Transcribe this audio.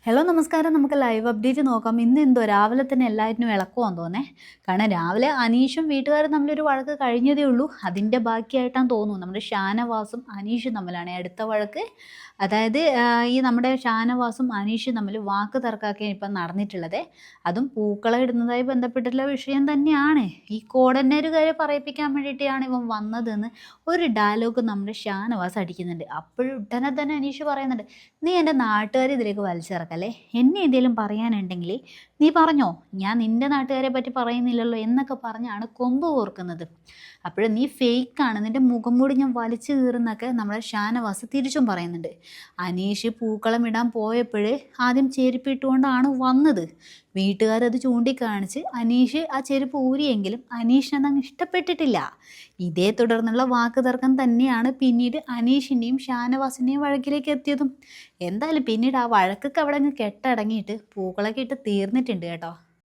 Hello നമസ്കാരം. നമുക്ക് live update നോക്കാം. ഇന്ന് എന്തോ രാവിലെ തന്നെ എല്ലാറ്റിനും ഇളക്കുവാന്ന് തോന്നേ. കാരണം രാവിലെ അനീഷും വീട്ടുകാരും തമ്മിലൊരു വഴക്ക് കഴിഞ്ഞതേ ഉള്ളൂ. അതിൻ്റെ ബാക്കിയായിട്ടാണ് തോന്നുന്നു നമ്മുടെ ഷാനവാസും അനീഷും തമ്മിലാണ് അടുത്ത വഴക്ക്. അതായത് ഈ നമ്മുടെ ഷാനവാസും അനീഷും തമ്മിൽ വാക്ക് തർക്കമൊക്കെയാണ് ഇപ്പം നടന്നിട്ടുള്ളത്. അതും പൂക്കളം ഇടുന്നതായി ബന്ധപ്പെട്ടിട്ടുള്ള വിഷയം തന്നെയാണ്. ഈ കോടന്നേരുകാരെ പറയിപ്പിക്കാൻ വേണ്ടിയിട്ടാണ് ഇവൻ വന്നതെന്ന് ഒരു ഡയലോഗ് നമ്മുടെ ഷാനവാസ് അടിക്കുന്നുണ്ട്. അപ്പോഴും ഉടനെ തന്നെ അനീഷ് പറയുന്നുണ്ട്, നീ എൻ്റെ നാട്ടുകാരെ ഇതിലേക്ക് വലിച്ചിറക്കല്ലേ, എന്നെ എന്തെങ്കിലും പറയാനുണ്ടെങ്കിൽ നീ പറഞ്ഞോ, ഞാൻ നിൻ്റെ നാട്ടുകാരെ പറ്റി പറയുന്നില്ലല്ലോ എന്നൊക്കെ പറഞ്ഞാണ് കൊമ്പ് കോർക്കുന്നത്. അപ്പോഴും നീ ഫേക്കാണ്, നിൻ്റെ മുഖം മൂടി ഞാൻ വലിച്ചു കീറുന്നൊക്കെ നമ്മുടെ ഷാനവാസ് തിരിച്ചും പറയുന്നുണ്ട്. അനീഷ് പൂക്കളം ഇടാൻ പോയപ്പോൾ ആദ്യം ചെരുപ്പിട്ടുകൊണ്ടാണ് വന്നത്. വീട്ടുകാരത് ചൂണ്ടിക്കാണിച്ച് അനീഷ് ആ ചെരുപ്പ് ഊരിയെങ്കിലും അനീഷിനതങ്ങ് ഇഷ്ടപ്പെട്ടിട്ടില്ല. ഇതേ തുടർന്നുള്ള വാക്ക് തർക്കം തന്നെയാണ് പിന്നീട് അനീഷിൻ്റെയും ഷാനവാസിൻ്റെയും വഴക്കിലേക്ക് എത്തിയതും. എന്തായാലും പിന്നീട് ആ വഴക്കൊക്കെ അവിടെ അങ്ങ് കെട്ടടങ്ങിയിട്ട് പൂക്കളൊക്കെ ഇട്ട് തീർന്നിട്ടുണ്ട് കേട്ടോ.